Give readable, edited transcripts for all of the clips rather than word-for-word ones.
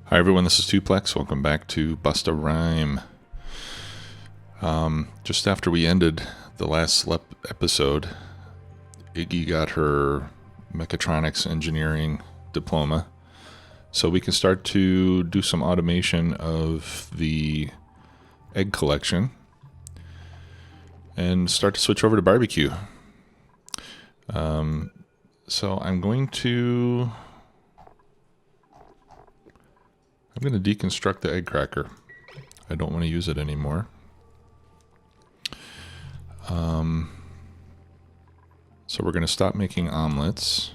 Hi everyone, this is Tuplex. Welcome back to Bust a Rime. Just after we ended the last episode, Iggy got her mechatronics engineering diploma, so we can start to do some automation of the egg collection and start to switch over to barbecue. So I'm going to deconstruct the egg cracker. I don't want to use it anymore. So we're going to stop making omelets.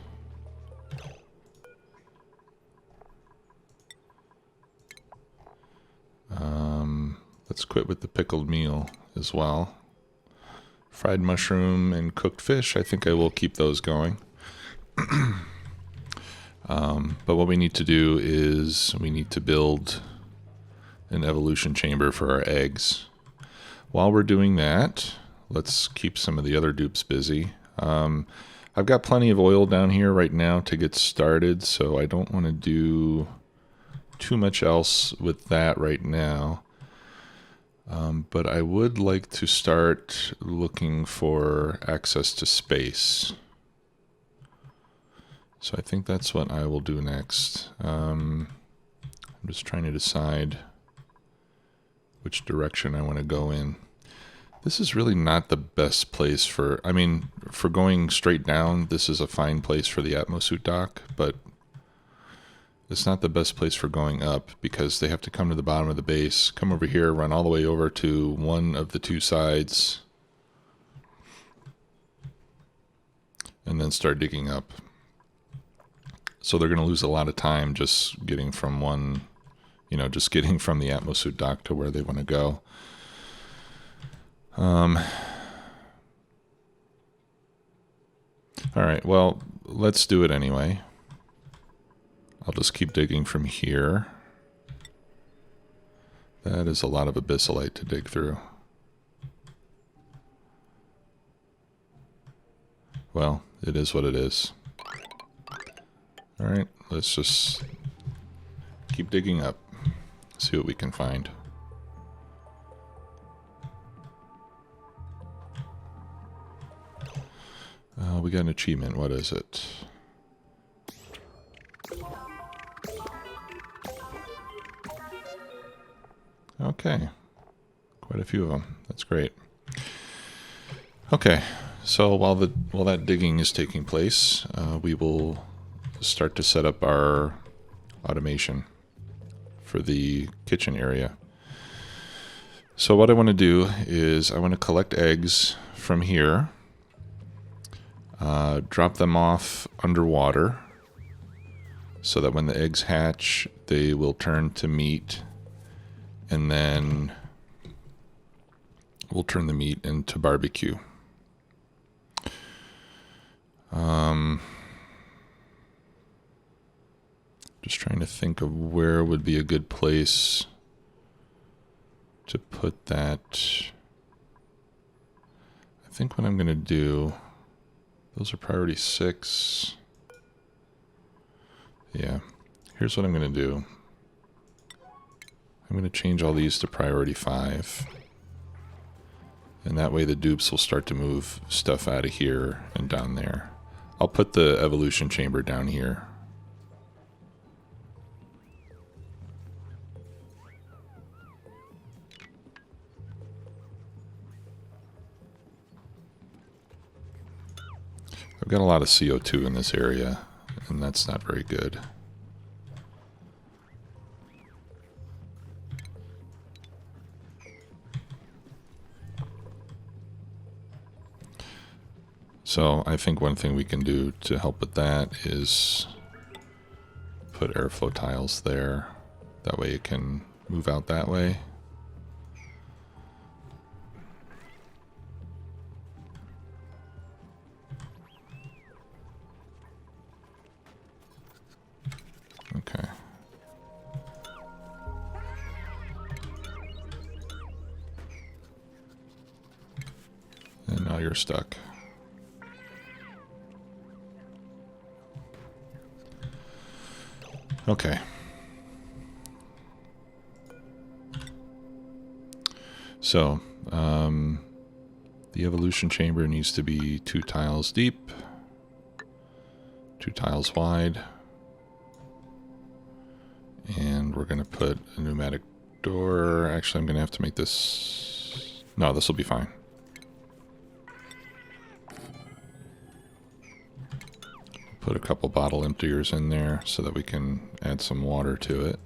Let's quit with the pickled meal as well. Fried mushroom and cooked fish, I think I will keep those going. But what we need to do is we need to build an evolution chamber for our eggs. While we're doing that, let's keep some of the other dupes busy. I've got plenty of oil down here right now to get started, so I don't want to do too much else with that right now. But I would like to start looking for access to space. So I think that's what I will do next. I'm just trying to decide which direction I want to go in. This is really not the best place for, for going straight down, this is a fine place for the Atmosuit dock, but it's not the best place for going up because they have to come to the bottom of the base, come over here, run all the way over to one of the two sides, and then start digging up. So they're going to lose a lot of time just getting from one, just getting from the Atmosuit dock to where they want to go. All right, well, let's do it anyway. I'll just keep digging from here. That is a lot of abyssalite to dig through. Well, it is what it is. All right, let's just keep digging up, see what we can find. We got an achievement. What is it? Okay, quite a few of them. That's great. Okay, so while that digging is taking place, we will start to set up our automation for the kitchen area. So what I want to do is I want to collect eggs from here, drop them off underwater so that when the eggs hatch, they will turn to meat, and then we'll turn the meat into barbecue. Just trying to think of where would be a good place to put that. I think what I'm going to do, those are priority 6. Yeah, here's what I'm going to do. I'm going to change all these to priority 5. And that way the dupes will start to move stuff out of here and down there. I'll put the evolution chamber down here. I've got a lot of CO2 in this area, and that's not very good. So I think one thing we can do to help with that is put airflow tiles there. That way it can move out that way. Okay. And now you're stuck. Okay. So, the evolution chamber needs to be 2 tiles deep, 2 tiles wide, and we're going to put a pneumatic door. Actually, I'm going to have to make this... No, this will be fine. Put a couple bottle emptiers in there so that we can add some water to it.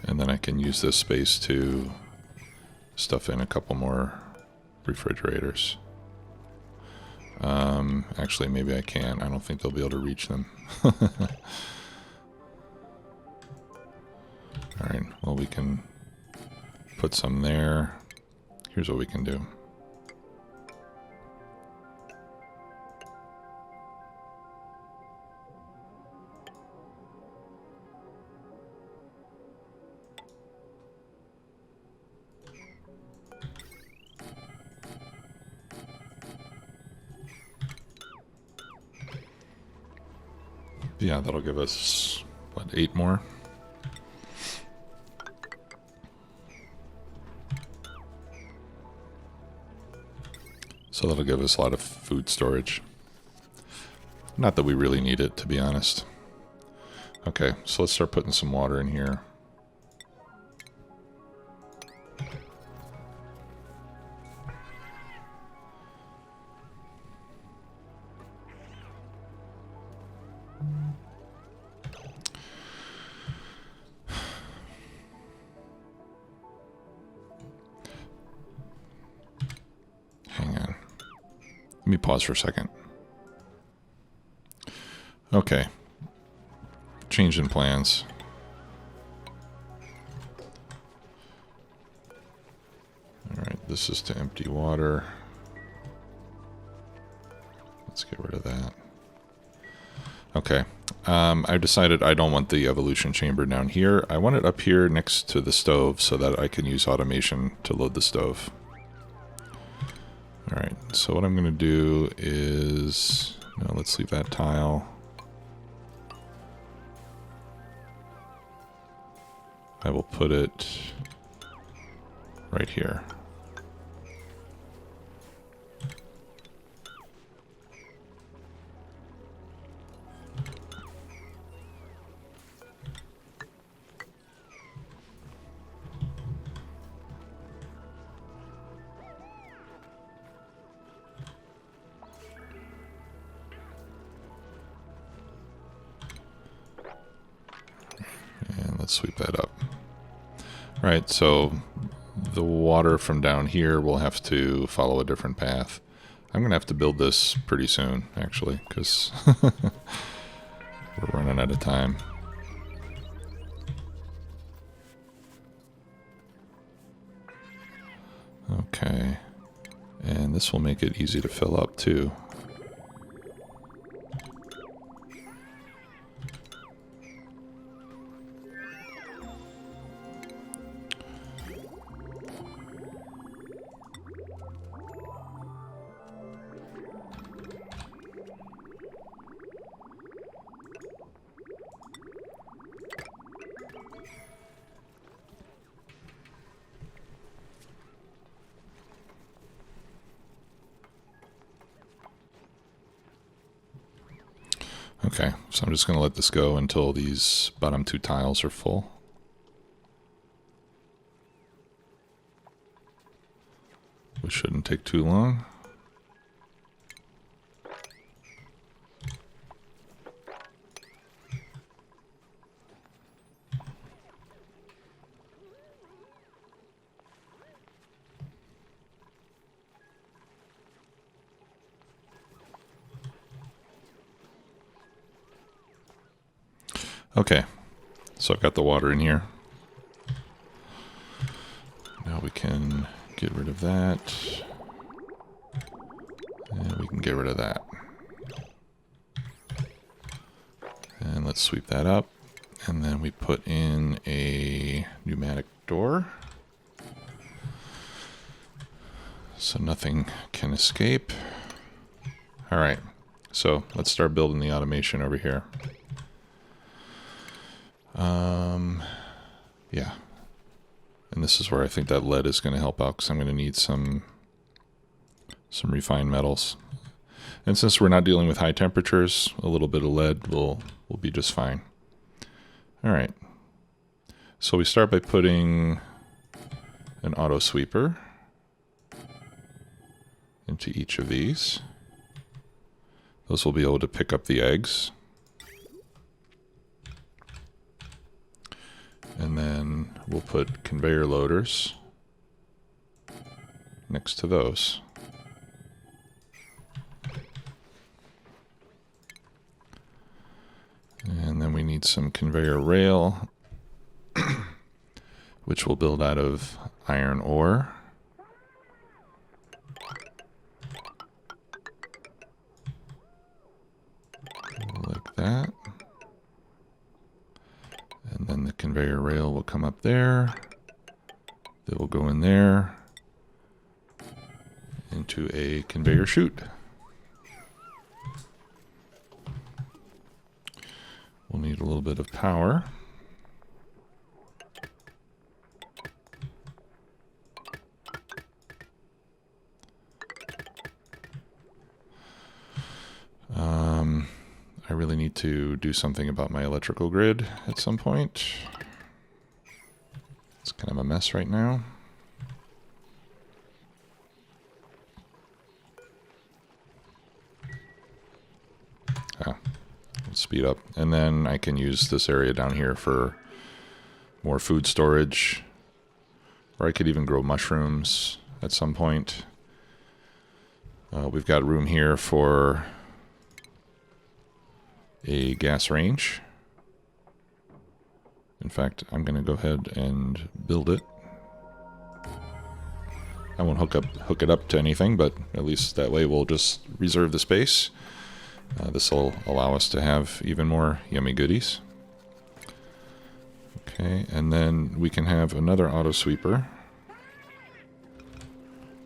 And then I can use this space to stuff in a couple more refrigerators. Actually, maybe I can. I don't think they'll be able to reach them. Alright, well, we can put some there. Here's what we can do. Yeah, that'll give us, what, 8 more? So that'll give us a lot of food storage. Not that we really need it, to be honest. Okay, so let's start putting some water in here. Let me pause for a second. Okay. Change in plans. Alright, this is to empty water. Let's get rid of that. Okay. I've decided I don't want the evolution chamber down here. I want it up here next to the stove so that I can use automation to load the stove. Alright, so what I'm going to do is... No, let's leave that tile. I will put it right here. Let's sweep that up. Right, so the water from down here will have to follow a different path. I'm going to have to build this pretty soon, actually, because we're running out of time. Okay, and this will make it easy to fill up, too. Okay, so I'm just going to let this go until these bottom 2 tiles are full. Which shouldn't take too long. Okay, so I've got the water in here. Now we can get rid of that. And we can get rid of that. And let's sweep that up. And then we put in a pneumatic door. so nothing can escape. All right, so let's start building the automation over here. Yeah, and this is where I think that lead is going to help out, because I'm going to need some refined metals. And since we're not dealing with high temperatures, a little bit of lead will be just fine. All right, so we start by putting an auto sweeper into each of these. Those will be able to pick up the eggs. And then we'll put conveyor loaders next to those. And then we need some conveyor rail, which we'll build out of iron ore. Like that. And then the conveyor rail will come up there. They will go in there into a conveyor chute. We'll need a little bit of power. I really need to do something about my electrical grid at some point. It's kind of a mess right now. Let's speed up. And then I can use this area down here for more food storage. Or I could even grow mushrooms at some point. We've got room here for a gas range. In fact, I'm going to go ahead and build it. I won't hook it up to anything, but at least that way we'll just reserve the space. This will allow us to have even more yummy goodies. Okay, and then we can have another auto sweeper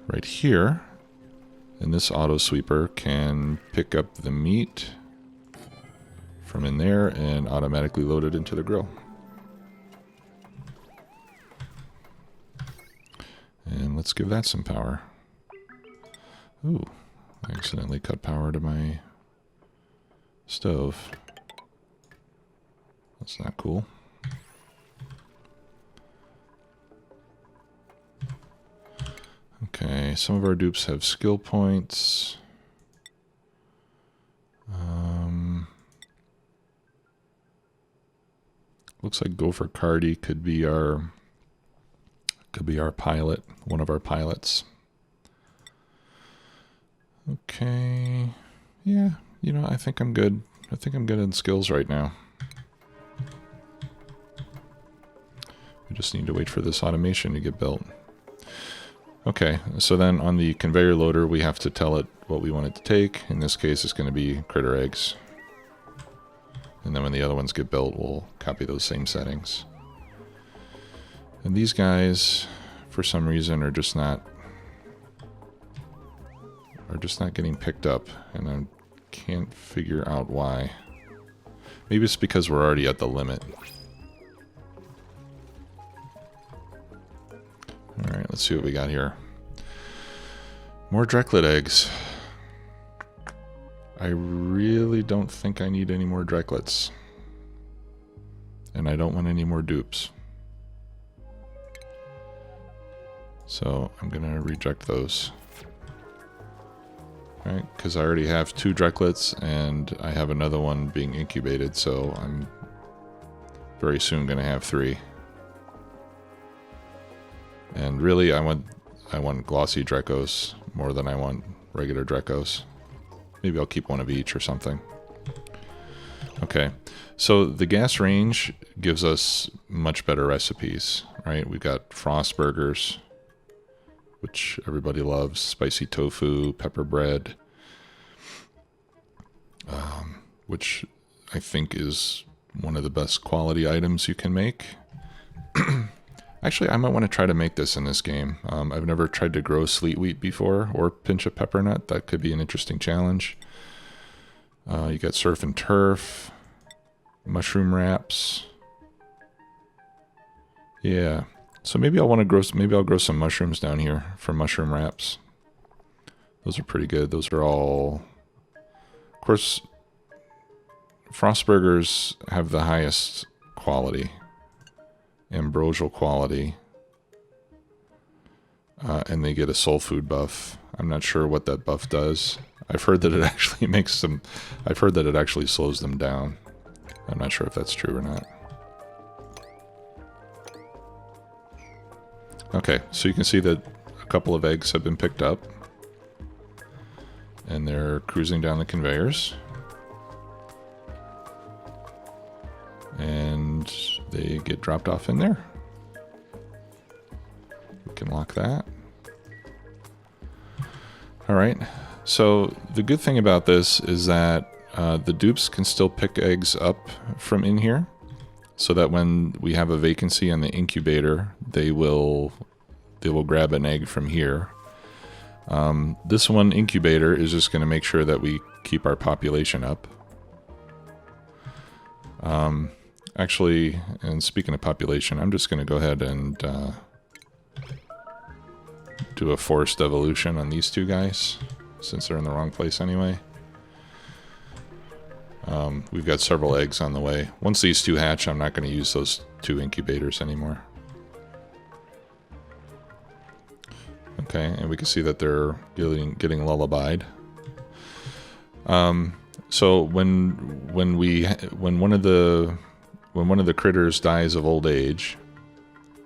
right here. And this auto sweeper can pick up the meat from in there and automatically load it into the grill. And let's give that some power. Ooh, I accidentally cut power to my stove. That's not cool. Okay, some of our dupes have skill points. Looks like Gopher Cardi could be our pilot, one of our pilots. Okay, yeah, you know, I think I'm good. I think I'm good in skills right now. We just need to wait for this automation to get built. Okay, so then on the conveyor loader, we have to tell it what we want it to take. In this case, it's going to be critter eggs. And then when the other ones get built, we'll copy those same settings. And these guys, for some reason, are just not getting picked up, and I can't figure out why. Maybe it's because we're already at the limit. Alright, let's see what we got here. More Drecklet eggs. I really don't think I need any more Drecklets. And I don't want any more dupes. So I'm going to reject those. Alright, because I already have 2 Drecklets and I have another one being incubated, so I'm very soon going to have 3. And really, I want glossy Dreckos more than I want regular Dreckos. Maybe I'll keep one of each or something. Okay, so the gas range gives us much better recipes, right? We've got frost burgers, which everybody loves, spicy tofu, pepper bread, which I think is one of the best quality items you can make. Actually, I might want to try to make this in this game. I've never tried to grow sleet wheat before, or pinch a pepper nut. That could be an interesting challenge. You got surf and turf, mushroom wraps. Yeah, so maybe I'll grow some mushrooms down here for mushroom wraps. Those are pretty good. Those are all, of course, Frostburgers have the highest quality, ambrosial quality, and they get a soul food buff. I'm not sure what that buff does. I've heard that it actually makes them, I've heard that it actually slows them down. I'm not sure if that's true or not. Okay, so you can see that a couple of eggs have been picked up, and they're cruising down the conveyors. And they get dropped off in there. We can lock that. All right, so the good thing about this is that the dupes can still pick eggs up from in here, so that when we have a vacancy on the incubator, they will grab an egg from here. This one incubator is just going to make sure that we keep our population up. Actually, and speaking of population, I'm just going to go ahead and do a forced evolution on these two guys, since they're in the wrong place anyway. We've got several eggs on the way. Once these two hatch, I'm not going to use those two incubators anymore. Okay, and we can see that they're getting lullabied. So when one of the critters dies of old age,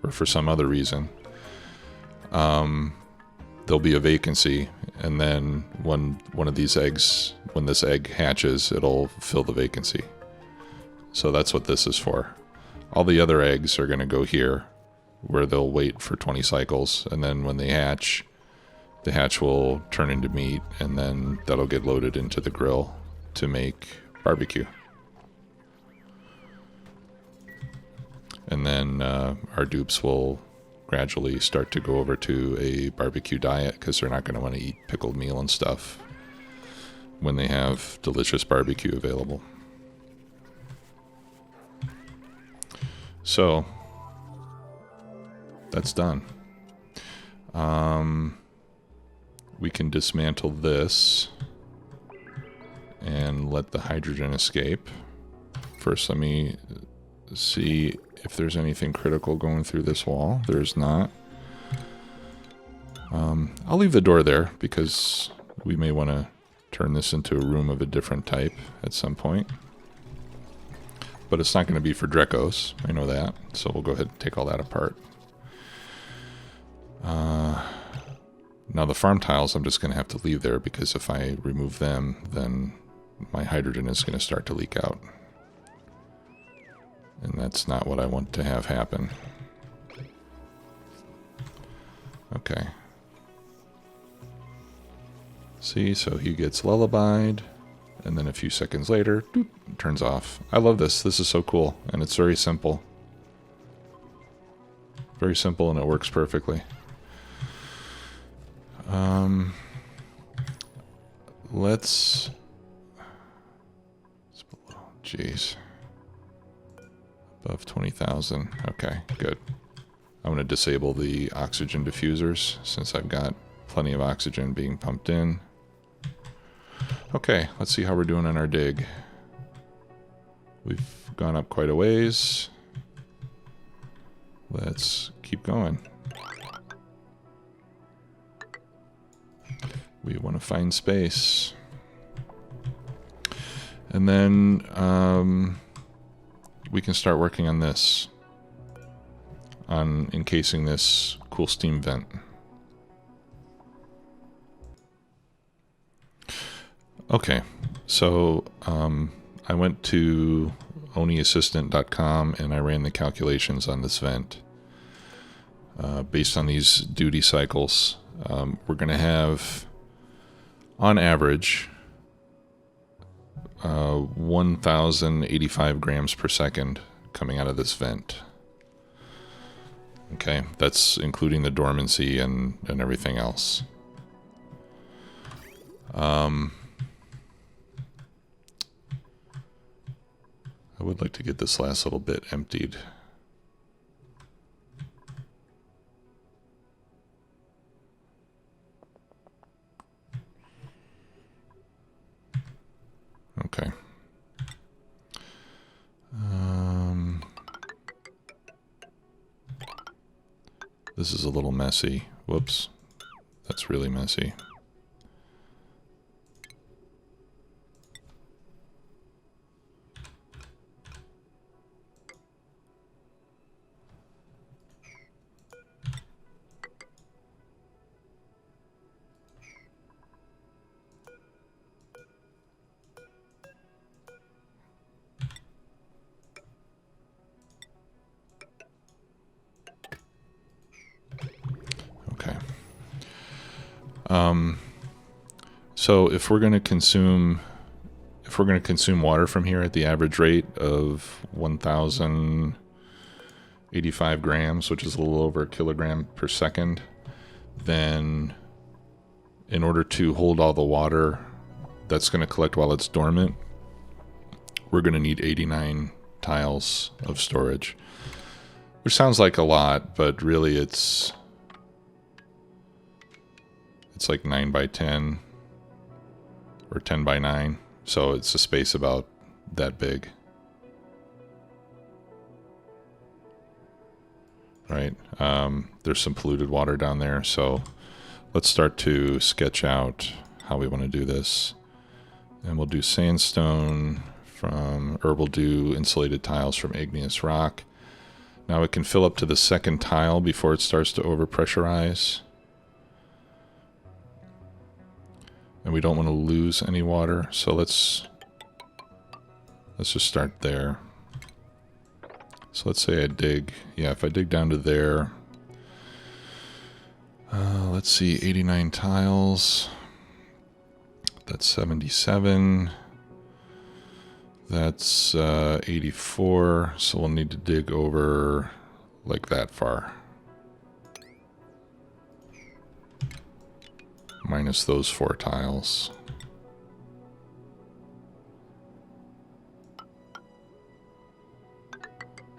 or for some other reason, there'll be a vacancy, and then when this egg hatches, it'll fill the vacancy. So that's what this is for. All the other eggs are going to go here, where they'll wait for 20 cycles, and then when they hatch, the hatch will turn into meat, and then that'll get loaded into the grill to make barbecue. And then our dupes will gradually start to go over to a barbecue diet, because they're not going to want to eat pickled meal and stuff when they have delicious barbecue available. So that's done. We can dismantle this and let the hydrogen escape. First, let me see if there's anything critical going through this wall. There's not. I'll leave the door there, because we may want to turn this into a room of a different type at some point. But it's not going to be for Drecos, I know that, so we'll go ahead and take all that apart. Now the farm tiles I'm just going to have to leave there, because if I remove them, then my hydrogen is going to start to leak out. And that's not what I want to have happen. Okay. See, so he gets lullabied, and then a few seconds later, doop, it turns off. I love this. This is so cool, and it's very simple. Very simple, and it works perfectly. Let's jeez. Above 20,000. Okay, good. I'm going to disable the oxygen diffusers, since I've got plenty of oxygen being pumped in. Okay, let's see how we're doing on our dig. We've gone up quite a ways. Let's keep going. We want to find space. And then we can start working on this, on encasing this cool steam vent. Okay, so I went to oniassistant.com and I ran the calculations on this vent. Based on these duty cycles, we're going to have, on average, 1,085 grams per second coming out of this vent. Okay, that's including the dormancy and everything else. I would like to get this last little bit emptied. Okay. This is a little messy. Whoops. That's really messy. Okay. So if we're going to consume water from here at the average rate of 1,085 grams, which is a little over a kilogram per second, then in order to hold all the water that's going to collect while it's dormant, we're going to need 89 tiles of storage, which sounds like a lot, but really it's like 9 by 10 or 10 by 9, so it's a space about that big, right? There's some polluted water down there, so let's start to sketch out how we want to do this. And we'll do sandstone or we'll do insulated tiles from igneous rock. Now it can fill up to the second tile before it starts to overpressurize. And we don't want to lose any water, so let's just start there. So let's say I dig, if I dig down to there, let's see, 89 tiles, that's 77, that's 84, so we'll need to dig over like that far. Minus those 4 tiles.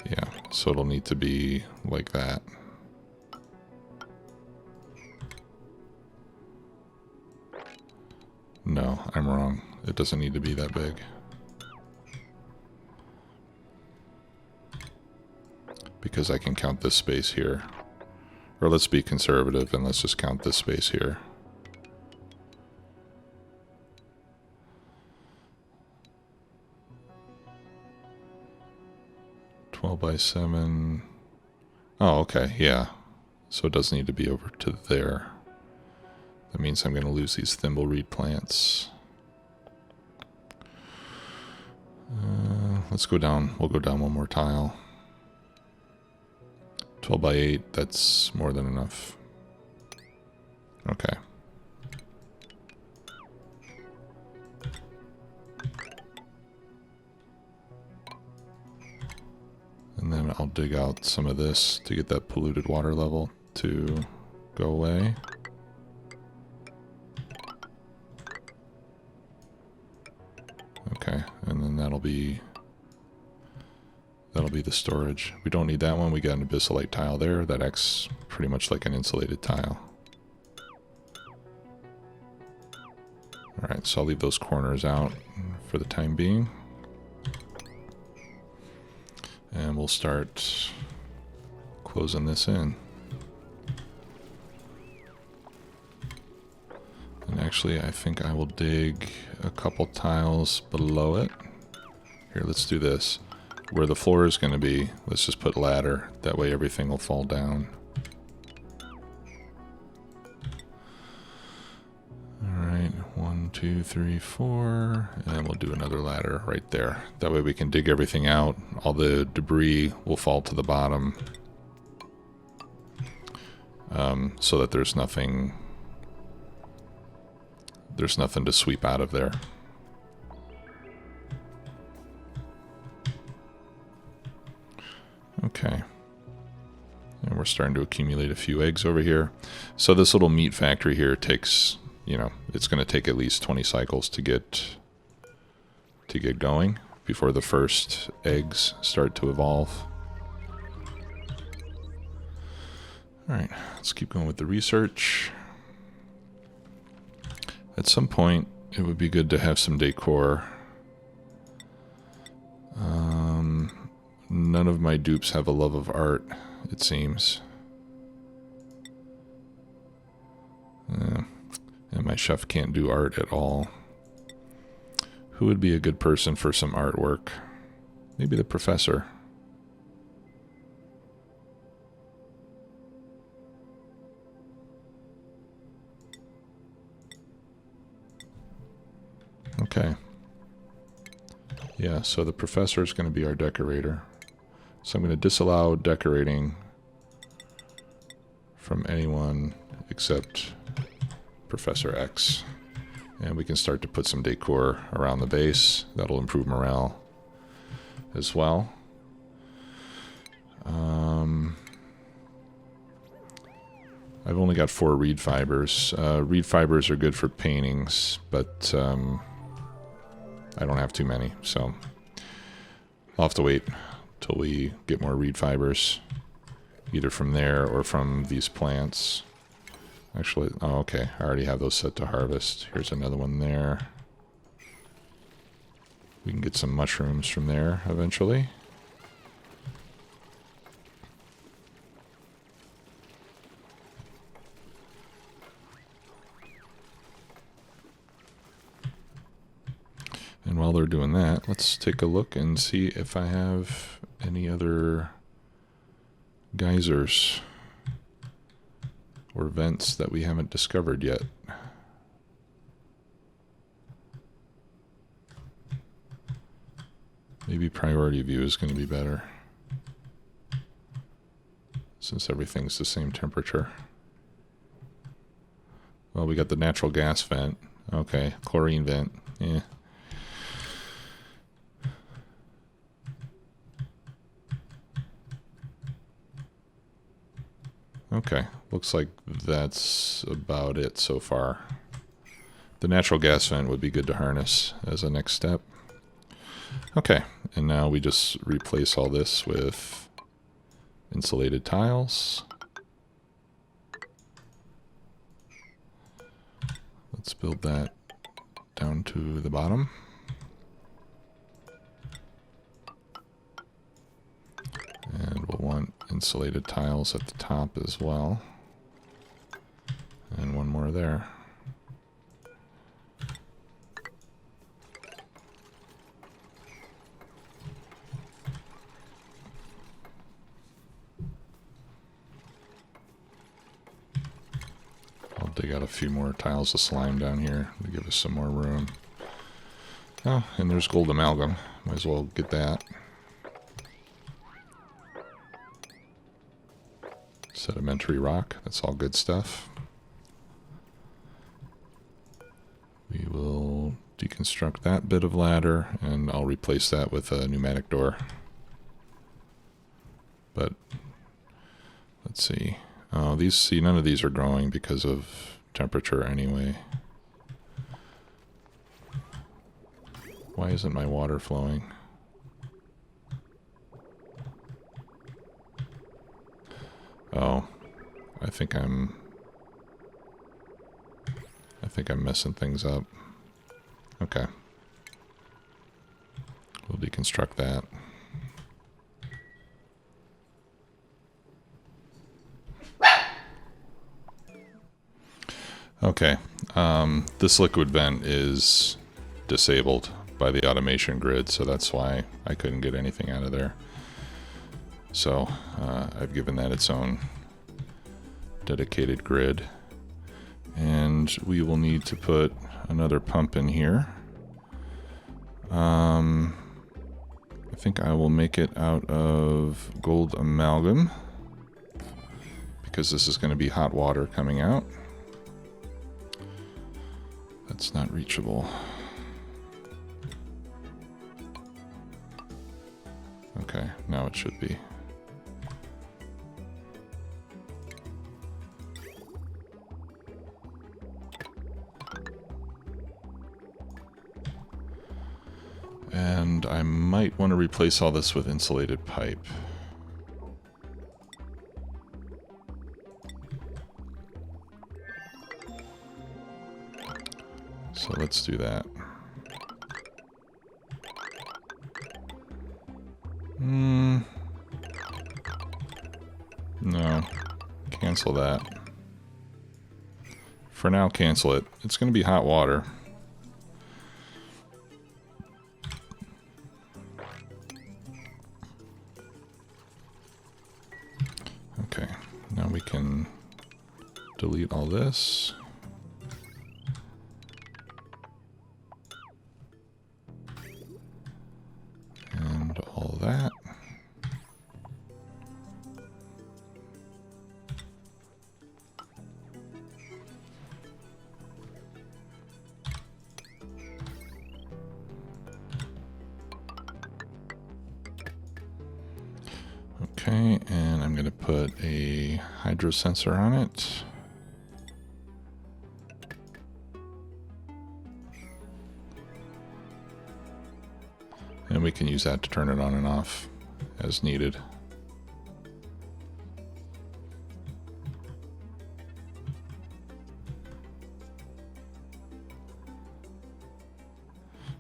Yeah, so it'll need to be like that. No, I'm wrong. It doesn't need to be that big. Because I can count this space here. Or let's be conservative and let's just count this space here. 12 by 7. Oh, okay, yeah. So it does need to be over to there. That means I'm going to lose these thimbleweed plants. Let's go down. We'll go down one more tile. 12 by 8, that's more than enough. Okay. And then I'll dig out some of this to get that polluted water level to go away. Okay, and then that'll be the storage. We don't need that one. We got an abyssalite tile there. That acts pretty much like an insulated tile. Alright, so I'll leave those corners out for the time being. And we'll start closing this in. And actually, I think I will dig a couple tiles below it. Here, let's do this. Where the floor is going to be, let's just put ladder. That way everything will fall down. Alright, 1, 2, 3, 4. And we'll do another ladder right there. That way we can dig everything out. All the debris will fall to the bottom. So that there's nothing to sweep out of there. Okay. And we're starting to accumulate a few eggs over here. So this little meat factory here takes, you know, it's going to take at least 20 cycles to get going before the first eggs start to evolve. All right, let's keep going with the research. At some point, it would be good to have some decor. None of my dupes have a love of art, it seems. And my chef can't do art at all. Who would be a good person for some artwork? Maybe the professor. Okay. Yeah, so the professor is going to be our decorator. So I'm going to disallow decorating from anyone except Professor X. And we can start to put some decor around the base. That'll improve morale as well. I've only got 4 reed fibers. Reed fibers are good for paintings, but I don't have too many, so I'll have to wait till we get more reed fibers, either from there or from these plants. Actually, oh, okay, I already have those set to harvest. Here's another one there. We can get some mushrooms from there eventually. And while they're doing that, let's take a look and see if I have any other geysers or vents that we haven't discovered yet. Maybe priority view is going to be better, since everything's the same temperature. Well, we got the natural gas vent. Okay, chlorine vent. Yeah. Okay, looks like that's about it so far. The natural gas vent would be good to harness as a next step. Okay, and now we just replace all this with insulated tiles. Let's build that down to the bottom. And we'll want insulated tiles at the top as well. And one more there. I'll dig out a few more tiles of slime down here to give us some more room. Oh, and there's gold amalgam. Might as well get that. Sedimentary rock, that's all good stuff. We will deconstruct that bit of ladder, and I'll replace that with a pneumatic door. But let's see. Oh, none of these are growing because of temperature anyway. Why isn't my water flowing? Oh, I think I'm messing things up. Okay. We'll deconstruct that. Okay. This liquid vent is disabled by the automation grid, so that's why I couldn't get anything out of there. So I've given that its own dedicated grid. And we will need to put another pump in here. I think I will make it out of gold amalgam, because this is going to be hot water coming out. That's not reachable. Okay, now it should be. might want to replace all this with insulated pipe. So let's do that. No. Cancel that. For now, cancel it. It's going to be hot water. Okay. Now we can delete all this. And all that. Okay, and I'm going to put a hydro sensor on it. And we can use that to turn it on and off as needed.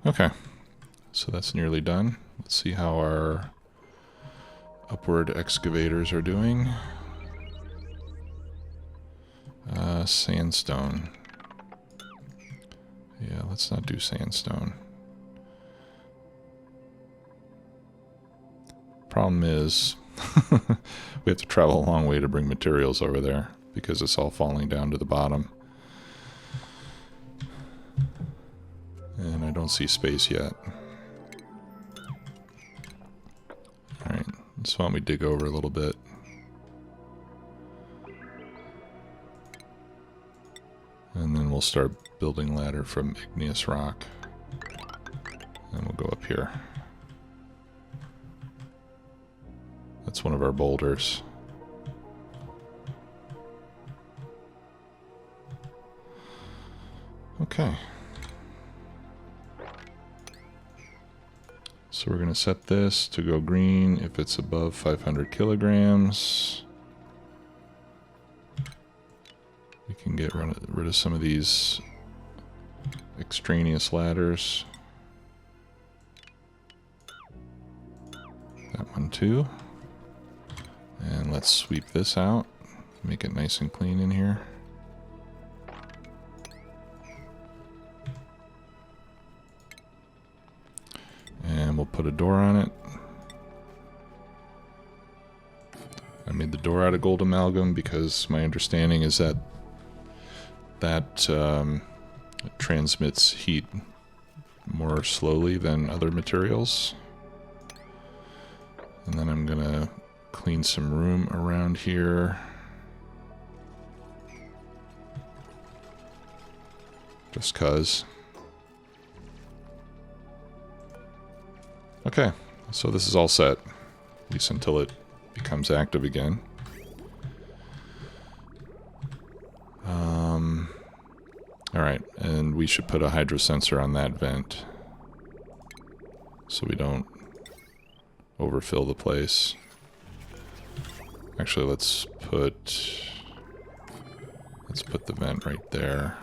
Okay, so that's nearly done. Let's see how our upward excavators are doing. Sandstone. Yeah, let's not do sandstone. Problem is, we have to travel a long way to bring materials over there because it's all falling down to the bottom. And I don't see space yet. Alright, so why don't we dig over a little bit. And then we'll start building ladder from igneous rock. And we'll go up here. That's one of our boulders. Okay. So we're going to set this to go green if it's above 500 kilograms. We can get rid of some of these extraneous ladders. That one too. And let's sweep this out. Make it nice and clean in here. And we'll put a door on it. I made the door out of gold amalgam because my understanding is that it transmits heat more slowly than other materials. And then I'm gonna clean some room around here. Just 'cause. Okay, so this is all set, at least until it becomes active again. Alright, and we should put a hydro sensor on that vent so we don't overfill the place. Actually, let's put the vent right there.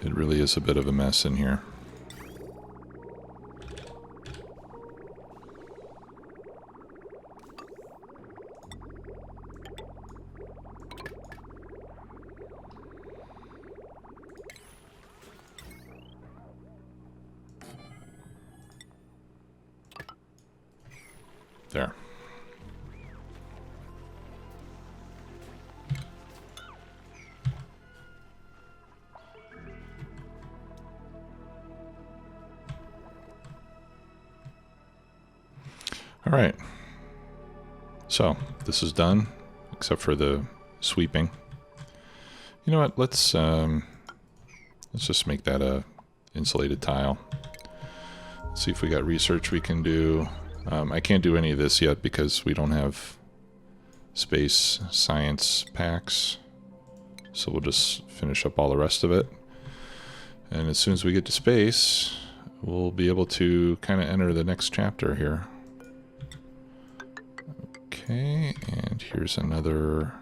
It really is a bit of a mess in here. There. All right. So this is done, except for the sweeping. You know what? Let's just make that a insulated tile. Let's see if we got research we can do. I can't do any of this yet because we don't have space science packs. So we'll just finish up all the rest of it. And as soon as we get to space, we'll be able to kind of enter the next chapter here. Okay, and here's another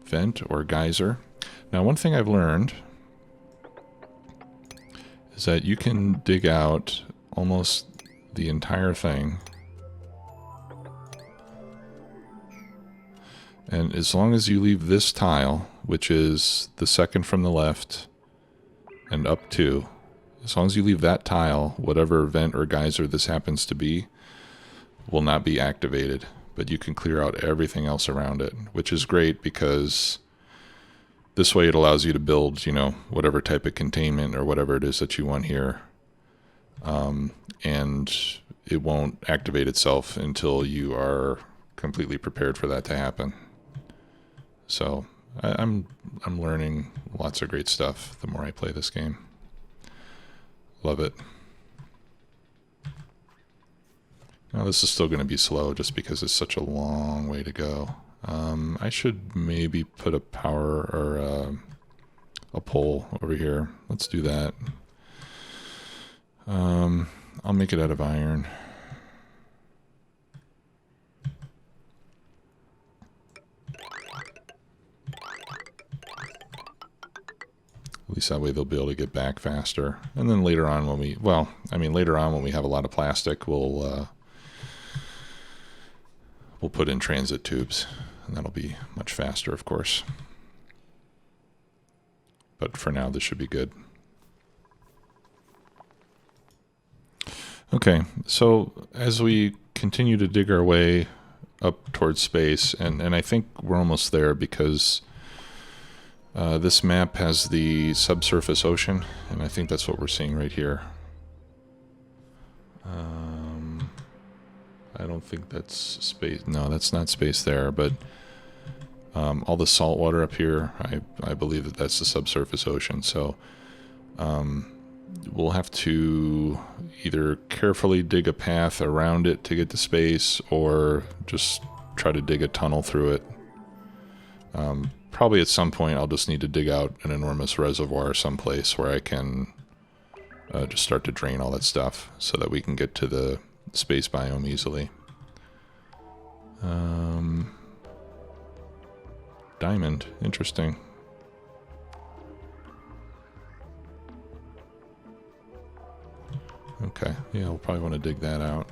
vent or geyser. Now, one thing I've learned is that you can dig out almost the entire thing. And as long as you leave this tile, which is the second from the left and up to, as long as you leave that tile, whatever vent or geyser this happens to be, will not be activated. But you can clear out everything else around it, which is great because this way it allows you to build, you know, whatever type of containment or whatever it is that you want here. And it won't activate itself until you are completely prepared for that to happen. So I'm learning lots of great stuff the more I play this game. Love it. Now this is still going to be slow just because it's such a long way to go. I should maybe put a power or a pole over here. Let's do that. I'll make it out of iron. At least that way they'll be able to get back faster. And then later on when we, well, I mean later on when we have a lot of plastic, we'll put in transit tubes, and that'll be much faster, of course. But for now, this should be good. Okay, so as we continue to dig our way up towards space, and I think we're almost there because this map has the subsurface ocean, and I think that's what we're seeing right here. I don't think that's space. No, that's not space there, but all the salt water up here, I believe that that's the subsurface ocean. So we'll have to either carefully dig a path around it to get to space or just try to dig a tunnel through it. Probably at some point I'll just need to dig out an enormous reservoir someplace where I can just start to drain all that stuff so that we can get to the space biome easily. Diamond, interesting. Okay, yeah, we'll probably want to dig that out.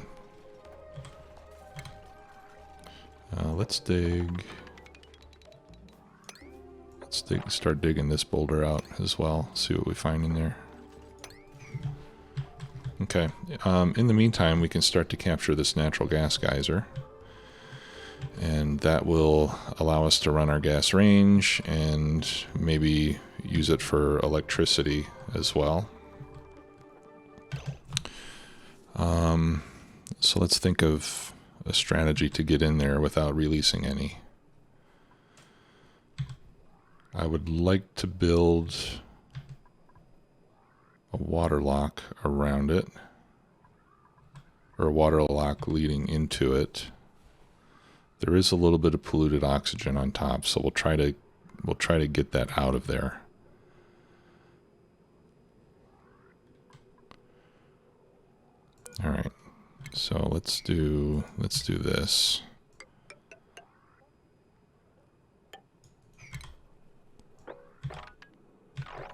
Let's start digging this boulder out as well, see what we find in there. Okay, in the meantime, we can start to capture this natural gas geyser. And that will allow us to run our gas range and maybe use it for electricity as well. So let's think of a strategy to get in there without releasing any. I would like to build a water lock around it, or a water lock leading into it. There is a little bit of polluted oxygen on top, so we'll try to get that out of there. All right. So let's do this.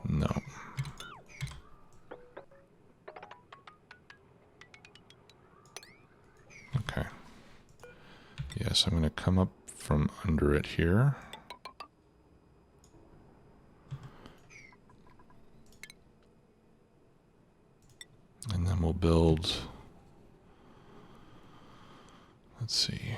No. Okay. Yes, I'm going to come up from under it here. And then we'll build, let's see.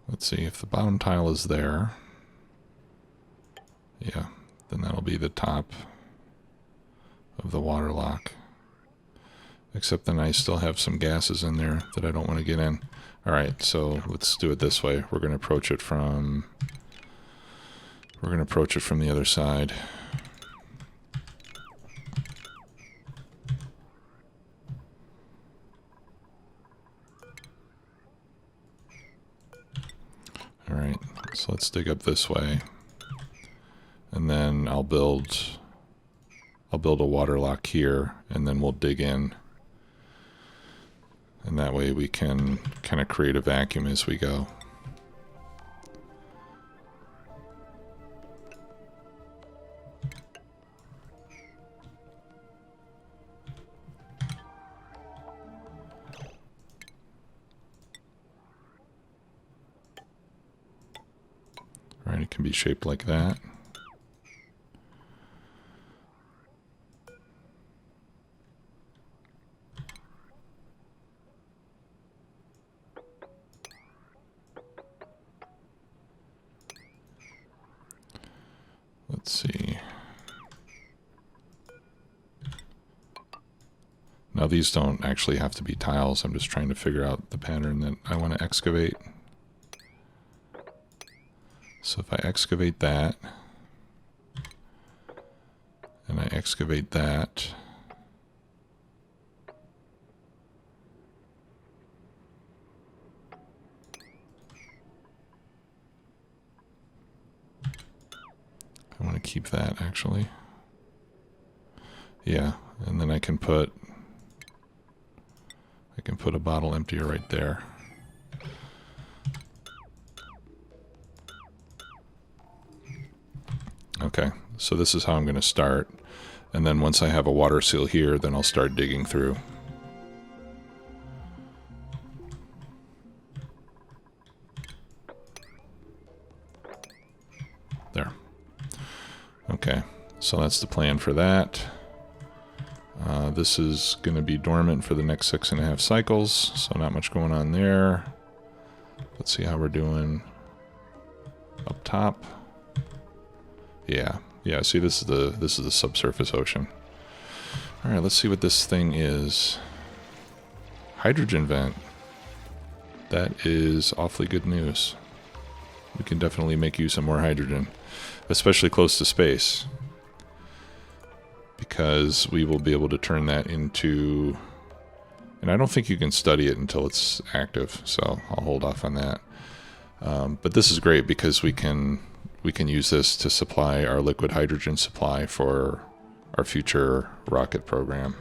Let's see if the bottom tile is there. Yeah, then that'll be the top of the water lock. Except then I still have some gases in there that I don't want to get in. Alright, so let's do it this way. We're going to approach it from the other side. Alright, so let's dig up this way. And then I'll build a water lock here, and then we'll dig in. And that way we can kind of create a vacuum as we go. Right, it can be shaped like that. Let's see. Now these don't actually have to be tiles. I'm just trying to figure out the pattern that I want to excavate. So if I excavate that, and I excavate that, I want to keep that actually. Yeah, and then I can put a bottle emptier right there. Okay, so this is how I'm going to start. And then once I have a water seal here, then I'll start digging through. There. Okay, so that's the plan for that. This is going to be dormant for the next 6.5 cycles, so not much going on there. Let's see how we're doing up top. Yeah, see, this is the subsurface ocean. All right, let's see what this thing is. Hydrogen vent. That is awfully good news. We can definitely make use of more hydrogen, especially close to space, because we will be able to turn that into, and I don't think you can study it until it's active, so I'll hold off on that. But this is great because we can use this to supply our liquid hydrogen supply for our future rocket program.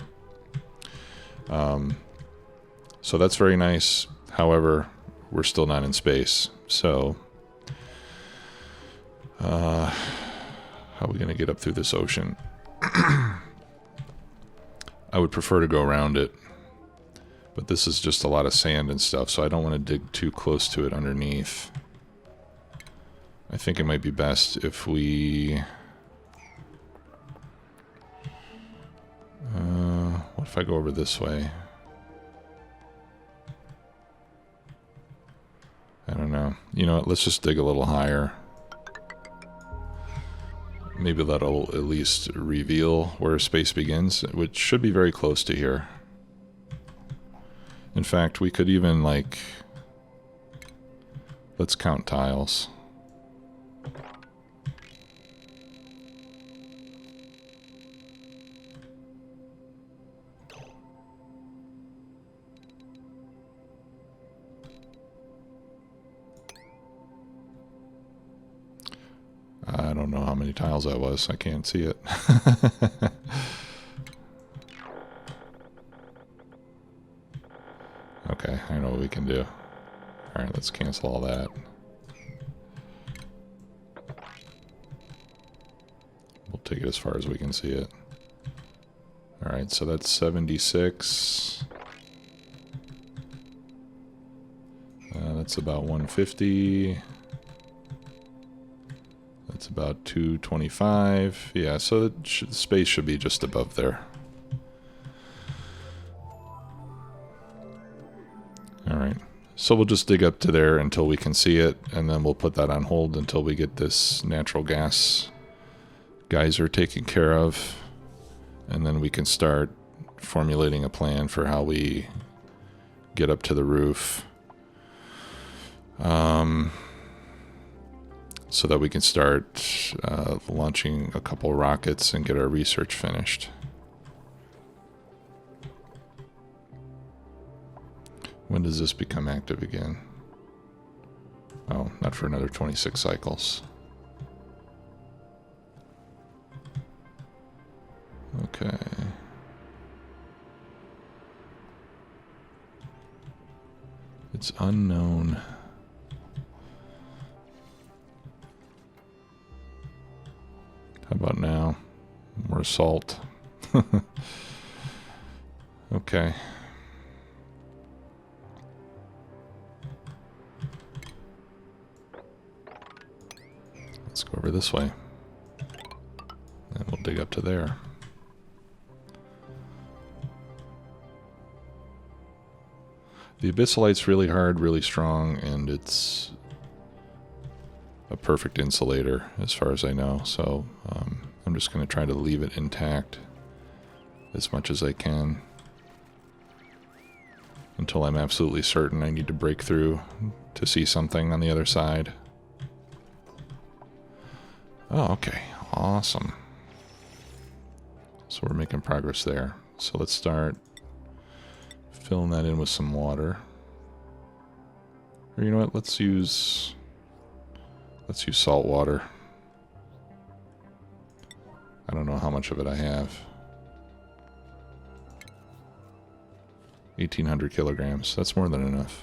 So that's very nice. However, we're still not in space. So how are we going to get up through this ocean? I would prefer to go around it, but this is just a lot of sand and stuff, so I don't want to dig too close to it underneath. I think it might be best if we... what if I go over this way? I don't know. You know what, let's just dig a little higher. Maybe that'll at least reveal where space begins, which should be very close to here. In fact, we could even, like... let's count tiles. I don't know how many tiles that was. I can't see it. Okay, I know what we can do. Alright, let's cancel all that. We'll take it as far as we can see it. Alright, so that's 76. That's about 150. That's about 225. Yeah, so the space should be just above there. Alright, So we'll just dig up to there until we can see it, and then we'll put that on hold until we get this natural gas geyser taken care of, and then we can start formulating a plan for how we get up to the roof, so that we can start launching a couple rockets and get our research finished. When does this become active again? Oh, not for another 26 cycles. Okay. It's unknown. How about now? More salt. Okay. Let's go over this way. And we'll dig up to there. The abyssalite's really hard, really strong, and it's a perfect insulator as far as I know. So I'm just going to try to leave it intact as much as I can until I'm absolutely certain I need to break through to see something on the other side. Oh, okay. Awesome. So we're making progress there. So let's start filling that in with some water. Or you know what? Let's use salt water. I don't know how much of it I have. 1,800 kilograms. That's more than enough.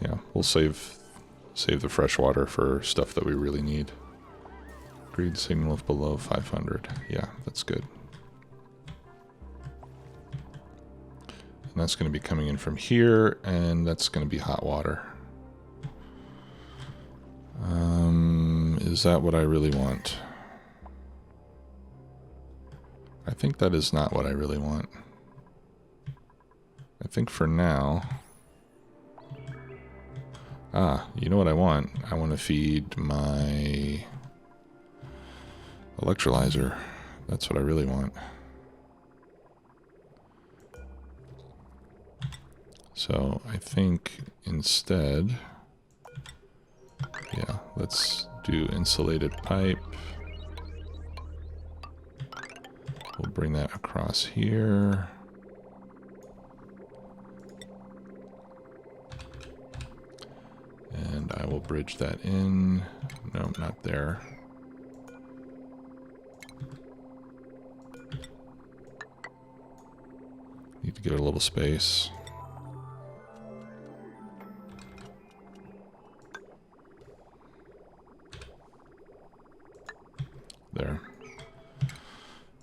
Yeah, we'll save the fresh water for stuff that we really need. Green signal of below 500. Yeah, that's good. And that's going to be coming in from here, and that's going to be hot water. Is that what I really want? I think that is not what I really want. I think for now... you know what I want? I want to feed my electrolyzer. That's what I really want. So I think instead, yeah, let's do insulated pipe. We'll bring that across here. And I will bridge that in. No, not there. Need to give it a little space. There.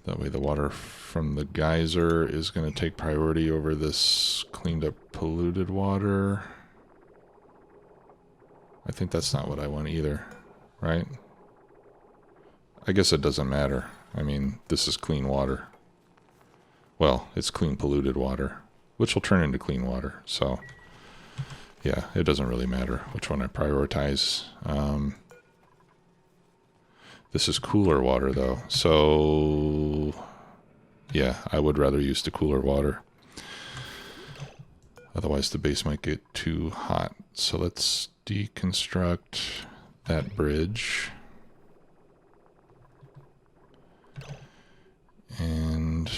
That way the water from the geyser is going to take priority over this cleaned up polluted water. I think that's not what I want either, right? I guess it doesn't matter. I mean, this is clean water. Well, it's clean polluted water, which will turn into clean water. So, yeah, it doesn't really matter which one I prioritize. This is cooler water, though. So, yeah, I would rather use the cooler water. Otherwise, the base might get too hot. So let's deconstruct that bridge. And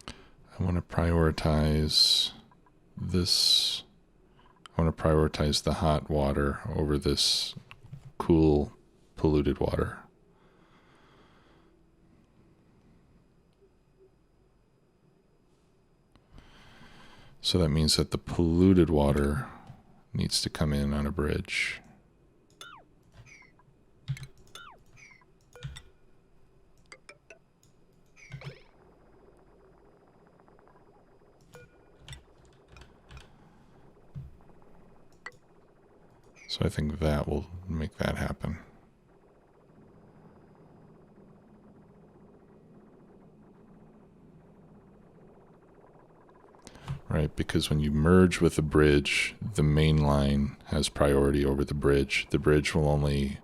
I want to prioritize this. I want to prioritize the hot water over this cool, polluted water. So that means that the polluted water needs to come in on a bridge. So I think that will make that happen. right? Because when you merge with the bridge, the main line has priority over the bridge. The bridge will only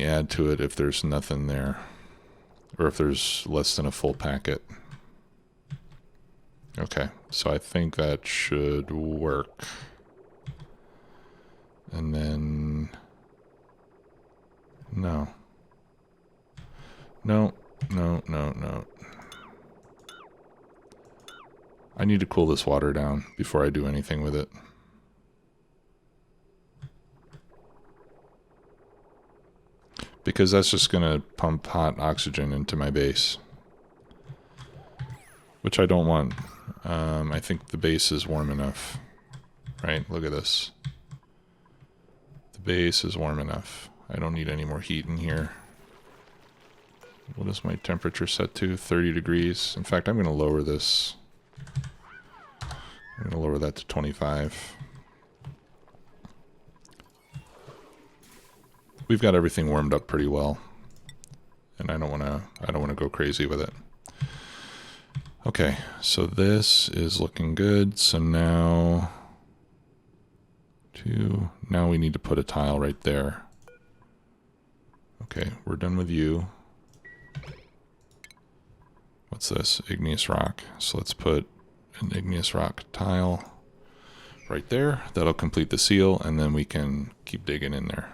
add to it if there's nothing there, or if there's less than a full packet. Okay, so I think that should work. And then no. I need to cool this water down before I do anything with it. Because that's just going to pump hot oxygen into my base, which I don't want. I think the base is warm enough, right? Look at this. The base is warm enough. I don't need any more heat in here. What is my temperature set to? 30 degrees. In fact, I'm going to lower this. I'm going to lower that to 25. We've got everything warmed up pretty well, and I don't want to go crazy with it. Okay, so this is looking good. So now we need to put a tile right there. Okay, we're done with you. What's this? Igneous rock. So let's put an igneous rock tile right there. That'll complete the seal, and then we can keep digging in there.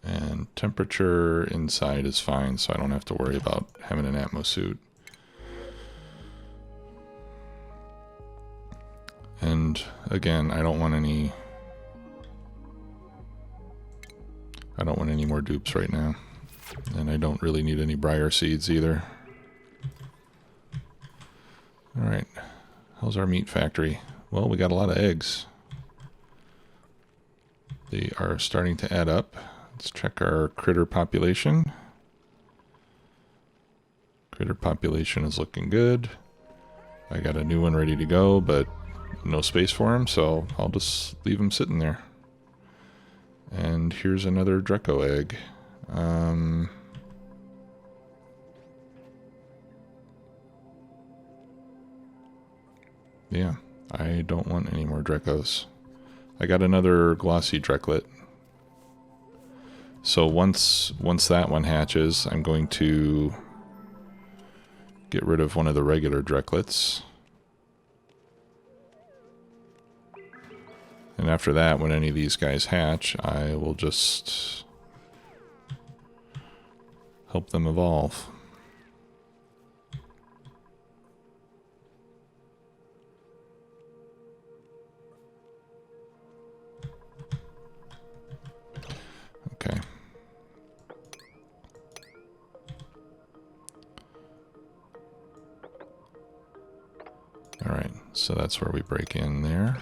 And temperature inside is fine, so I don't have to worry about having an atmo suit. And again, I don't want any more dupes right now. And I don't really need any briar seeds either. Alright, how's our meat factory? Well, we got a lot of eggs. They are starting to add up. Let's check our critter population. Critter population is looking good. I got a new one ready to go, but no space for him, so I'll just leave him sitting there. And here's another Draco egg. Yeah, I don't want any more Dracos. I got another glossy Dreklet. So once that one hatches, I'm going to get rid of one of the regular Dreklets. And after that, when any of these guys hatch, I will just help them evolve. Okay. All right, so that's where we break in there.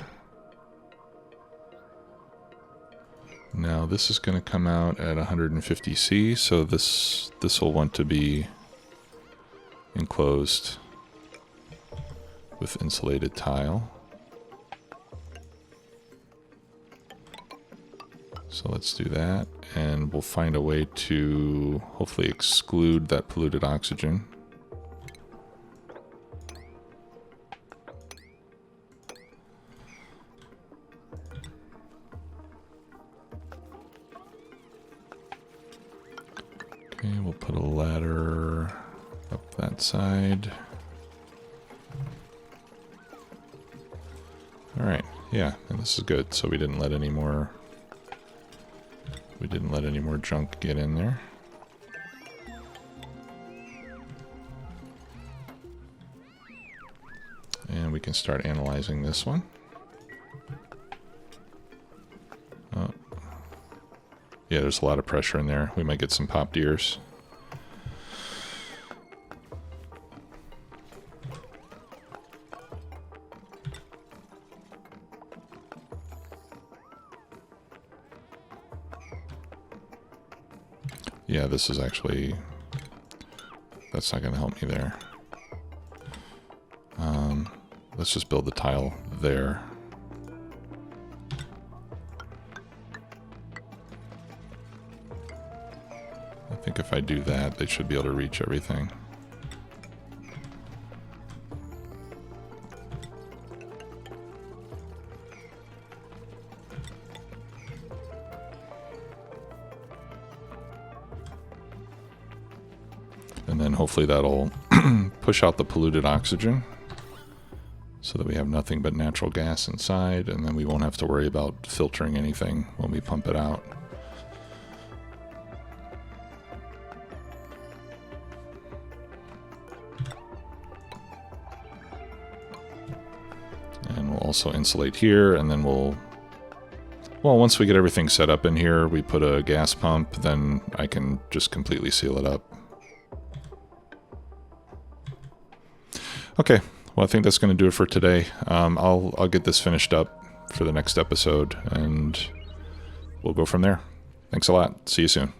Now this is going to come out at 150C, so this will want to be enclosed with insulated tile. So let's do that, and we'll find a way to hopefully exclude that polluted oxygen. Okay, we'll put a ladder up that side. All right, yeah, and this is good. So we didn't let any more junk get in there. And we can start analyzing this one. Oh. Yeah, there's a lot of pressure in there. We might get some popped ears. Yeah, this is actually... that's not going to help me there. Let's just build the tile there. I think if I do that, they should be able to reach everything. And then hopefully that'll push out the polluted oxygen so that we have nothing but natural gas inside, and then we won't have to worry about filtering anything when we pump it out. And we'll also insulate here, and then well, once we get everything set up in here, we put a gas pump, then I can just completely seal it up. Okay, well, I think that's going to do it for today. I'll get this finished up for the next episode, and we'll go from there. Thanks a lot. See you soon.